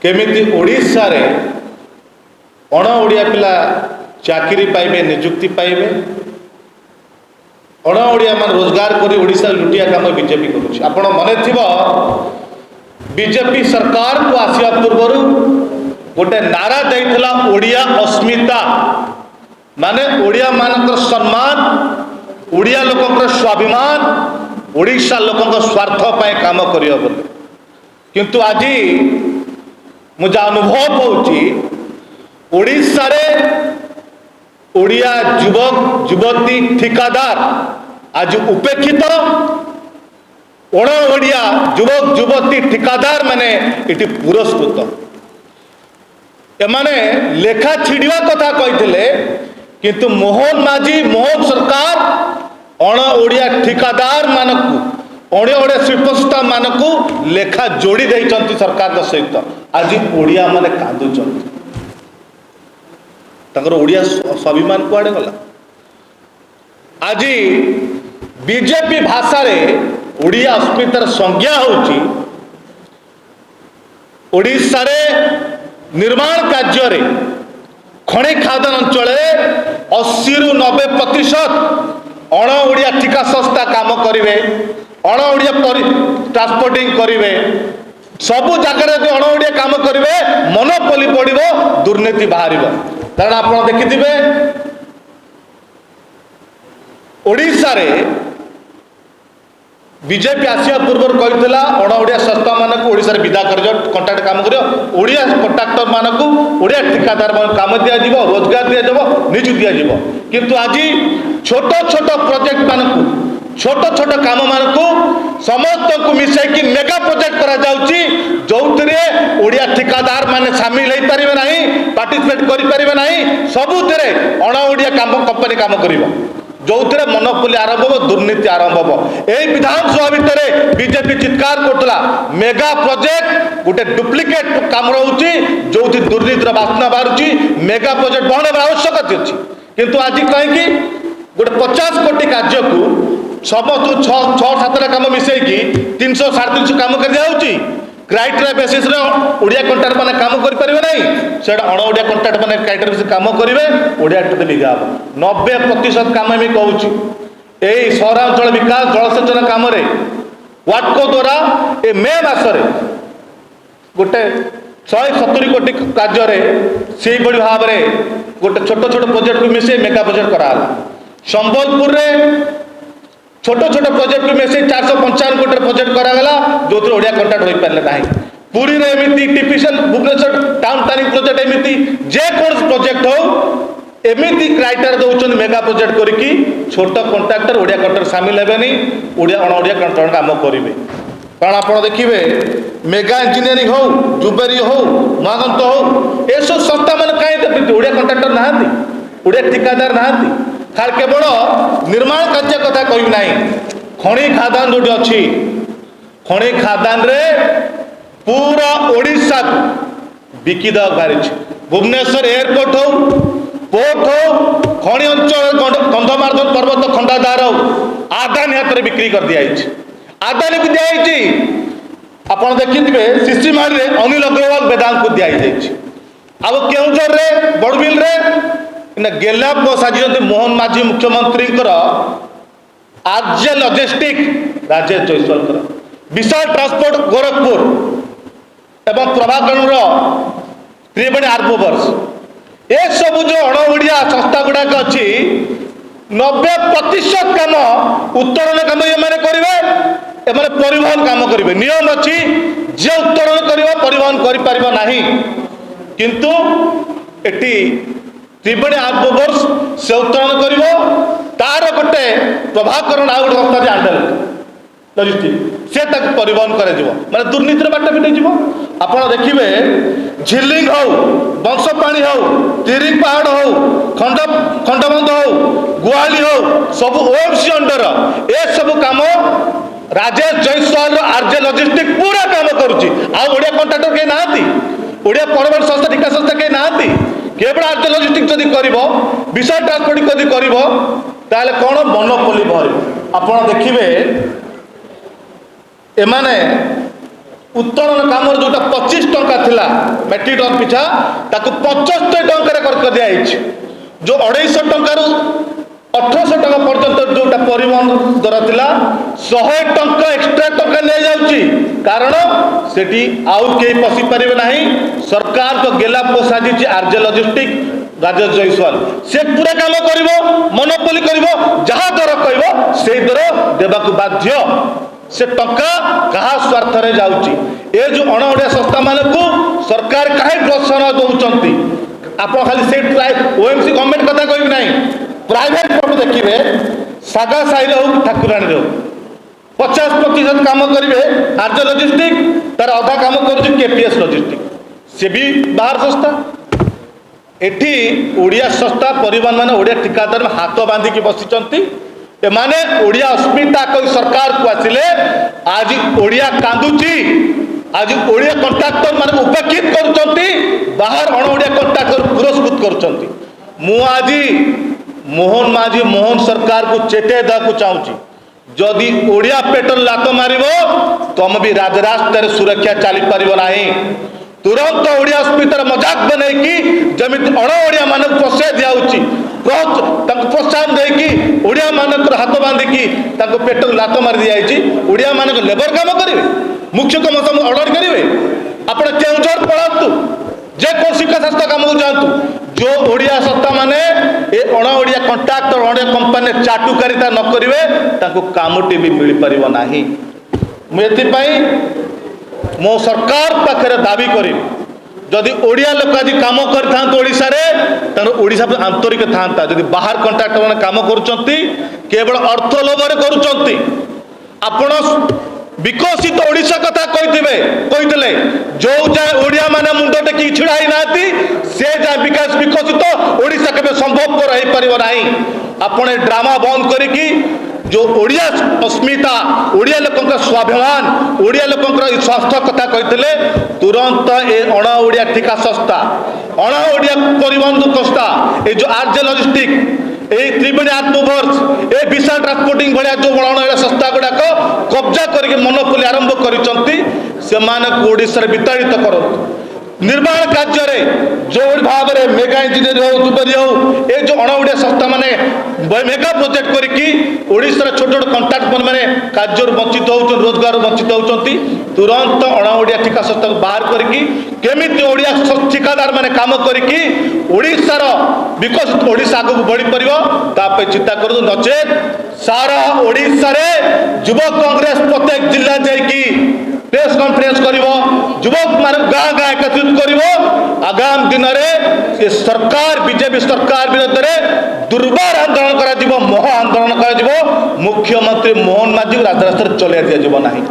केमिति ओडिशा रे अण ओडिया पिला चाकरी पाइबे निजुक्ति पाइबे अण ओडिया मान रोजगार करी ओडिशा लुटिया काम बीजेपी करुछि। आपण मने थिबो बीजेपी सरकार को आसिया पूर्व गोटे नारा देइथला ओडिया अस्मिता माने ओडिया मानकर सम्मान ओडिया लोकंकर स्वाभिमान ओडिशा लोकंकर स्वार्थ पाए काम करियो बोले किंतु आज मुझे अनुभव होउची ओडिशा रे ओडिया युवक युवती ठिकादार आज उपेक्षित अण ओडिया युवक युवती ठिकादार माने इटी पुरस्कृत एमाने लेखा छिड़वा कथा कही किंतु मोहन माझी मोहन सरकार अण ओडिया ठिकादार मानकू अण ओडिया शिल्पसंस्था मानकू लेखा जोड़ी देइचंती सरकार सहित आज ओडिया माने कांदुचंती तंगर ओडिया स्वाभिमान कुआडे गला। आज बीजेपी भाषा रे ओडिया अस्मितार संज्ञा होची ओडिशा रे निर्माण कार्य रे खणी खादान अंचल 80 रु 90% अण ओडिया ठिका संस्था काम करिवे अण ओडिया ट्रांसपोर्टिंग करिवे सबु जगह जो अण ओडिया काम करिवे मोनोपोली पड़िबो दुर्नीति बाहरिबो। कारण आप देखिथिबे ओडिशा रे बीजेपी आसिया पूर्व कही अण ओडिया संस्था मानक ओडिशा रे विदा कर कंट्राक्ट काम करियो ओडिया कंट्राक्टर मानक ओडिया ठिकादार मान काम दिया जिवो रोजगार दिया जिवो नियुक्ति दिया जिवो किंतु आज छोट छोट प्रोजेक्ट मानक छोट छोट काम मानक समस्त को मिसाई मेगा प्रोजेक्ट करा जाउची जोउतरे ओडिया ठिकादार माने शामिल होई परिबे नाही पार्टिसिपेट करि परिबे नाही सबुतरे अण ओडिया काम कंपनी काम करिवो जो मोनोपोली आरंभ हो दुर्नीति आरंभ हो। यही विधानसभा भितर बीजेपी चित्कार करतला मेगा प्रोजेक्ट गोटे डुप्लिकेट काम रोचे जो दुर्नीतिर बास्ना बाहर मेगा प्रोजेक्ट बहन आवश्यक अच्छी किंतु आज कहीं गोटे 50 कोटी कार्य को समस्त 6-7 काम मिसेकी 300 350 काम कर दिया क्राइटेरिया बेसिस रे ओडिया कंट्राक्ट माने काम करि परिबे नै सेडा अण ओडिया कंट्राक्ट माने क्राइटेरिया बेसिस काम करिवे ओडिया टते लिगा 90% काम हम कहूची एई सहरांचल विकास जलसेचन काम रे वाटको द्वारा ए मे मास रे गोटे 170 कोटी कार्य रे सेही बड़ी भाव रे गोटे छोट छोट प्रोजेक्ट को मिसे मेगा प्रोजेक्ट कराला। संबलपुर रे छोट छोट प्रोजेक्ट में से 455 कोटी प्रोजेक्ट करागला जो ओडिया कंट्राक्ट हो पारे ना पुरी रे एमिति typical Bhubaneswar town planning project एमिति जे कोन प्रोजेक्ट हो एमिति क्राइटेरिया दउछन मेगा प्रोजेक्ट करके छोट कंट्राक्टर ओडिया कंट्राक्टर शामिल हेबेनी ओडिया अण ओडिया कंट्राक्टर काम करिवे। कारण आप देखिए मेगा इंजीनियरिंग हो जुबेरी हो महागंत हो ए सब संस्था मान कहीं ओडिया कंट्राक्टर नहांती ओडिया ठिकादार नहांती खाल केवल निर्माण कार्य कथा कह ना खणी खादान जो अच्छी खणी खादान रे पूरा ओडिशा को बिकिदा बाहरी भुवनेश्वर एयरपोर्ट हो पोर्ट हो खणी अंचल कंधमार्दन पर्वत खंडादार हो आदानी हाथ में बिक्री कर दिया आदानी को दिखाई आप देखिए शिशिमाड़ी रे अनिल अग्रवाल वेदांत को दिखाई अब केउझर रे बड़बिल रे गेलाप साजिଛନ୍ତି मोहन माझी मुख्यमंत्री आरजे लॉजिस्टिक राजेश जयसवाल विशाल ट्रांसपोर्ट गोरखपुर एवं प्रभाकरण त्रिवेणी आर्बोवर्स ए सब जो अण ओडिया संस्था गुड़ाक अच्छी 90% काम उत्तोलन काम ये करेंगे एमाने परिवहन काम करेंगे नियम अच्छी जे उत्तोलन कर परिवहन कर किंतु एटी त्रिवेणी आर्बोवर्स से उत्तोलन कर तार गोटे प्रभाकरण आ गोटे संस्था हैंडल लॉजिस्टिक से परिवहन कर माने दुर्नीतिर बाट फिटे आप देखिए झिलिंग हो बंशपाणी हो तिरिंग पहाड़ हो खंडबंध हो गुआली हो सब ओएमसी अंडर ए सब काम राजेश जयसवाल आरजे लॉजिस्टिक पूरा काम करुच्ची आड़िया कंट्राक्टर कहीं ना ओडिया परमानेंट संस्था ठिका संस्था कहीं ना केवल आरजे लॉजिस्टिक जदि कर विशाल ट्रांसपोर्टिंग जदि कर कौन मोनोपोली बाहर आप देखिए एमाने उत्तोलन काम जोटा 25 टंका थिला मेट्रिक टन पिछा ताकू 75 टंका कर दिया जो 250 टंका 1800 टंका पर्यंत जोटा परिवहन दर थिला 100 टंका एक्स्ट्रा टंका ले जाउची कारण सेठी आउ के पसी परिबे नाही सरकार को गेला पोसा दिची आरजे लॉजिस्टिक राजेश जयसवाल से पूरा काम करिवो मोनोपोली करिवो जहा दर कहबो से दर देबाकू बाध्य से टंका कहा स्वार्थ रे जाउची ए जो अणओडिया संस्था मानकू सरकार काहे प्रोत्साहन दउचंती आपण खाली से ओएमसी गवर्नमेंट कथा कहबी नाही प्राइवेट प्रॉपर्टी देखिबे सागा साई रे हो ठाकुराणी रे 50% काम करिवे आरजे लॉजिस्टिक तार आधा काम करूची केपीएस लॉजिस्टिक से भी बाहर संस्था एठी ओडिया संस्था परिवहन माने ओडिया ठिकादार हाथ बांधी की बसिचंती एमाने ओडिया अस्मिता कोई सरकार को आसिले आज ओडिया कांदुची आज ओडिया कॉन्ट्रैक्टर माने उपेक्षित करूचंती बाहर अण ओडिया कॉन्ट्रैक्टर पुरस्कृत करूचंती मु आज मोहन माझी मोहन सरकार को चेते दाकू चाहूची जदि ओडिया पेट्रोल लात मारिबो तुम भी राजरास्तार सुरक्षा चली पारिबो नाही तुरंत ओडिया अस्मितार मजाक बनैकी जमिति अण ओडिया मानक पोषे दियाउची प्रोत्साहन देकी ओडिया मानक हाथ बांधिकी पेट्रोल लात मारी दियाइची ओडिया मानक लेबर काम करेंगे मुख्य कम सब ऑर्डर करेंगे आप केउझर पढ़ातु जे कौन शिक्षा संस्था काम जातु जो ओडिया संस्था माने ए अण ओडिया कॉन्ट्रैक्टर ओडिया कंपनी चाटुकारिता न करेंगे ताको कामटी भी मिल पारिबो नाही मुझे मो सरकार पाखे दाबी करी जदि ओडिया लोक आज काम कर ओडिशा आंतरिक था जदि बाहर कॉन्ट्रैक्टर मैंने काम करुँच केवल अर्थ लोभर करुँच आपण विकसित ओडिशा कथा कही जो जाए ओडिया माने मुंड टेकी छिड़ा ही ना से जाए विकास विकसित ओडिशा केबे संभवपर हो पारिबो नाही आपण ड्रामा बंद करिकी जो ओडिया अस्मिता ओडिया लोक स्वाभिमान ओडिया लोक स्वास्थ्य कथा कहते तुरंत ए अण ओडिया ठिका संस्था अण ओडिया परिवहन संस्था ये जो आरजे लॉजिस्टिक ए त्रिवेणी आत्मभर्स ए विशाल ट्रांसपोर्टिंग भाया जो अण ओडिया संस्था गुड़ाक कब्जा करके मोनोपोली आरंभ कर ओडिशा विताड़ित करत निर्माण कार्य जो भाव में मेगा इंजीनियर हो दुबरी हो ये जो अण ओडिया संस्था माने मेगा प्रोजेक्ट करके ओडिशा छोट छोट कॉन्ट्रैक्ट मैंने कार्य वंचित हो रोजगार वंचित होती तुरंत अण ओडिया ठिका संस्था को बाहर करके केमिति ओडिया ठिकादार मैंने काम करके ओडिशार विकसित ओडिशा आगक बढ़ी पार चिंता कर नचेत सारा ओडिशा रे युवक कांग्रेस प्रत्येक जिला जाइकी प्रेस कॉन्फ्रेंस करिवो युवक मान गाँ गाँ एकत्रित करिवो आगाम दिन में सरकार बीजेपी सरकार विरोध में दुर्बार आंदोलन करा महा आंदोलन करा मुख्यमंत्री मोहन माझी राजरास्तार चले दिया नहीं।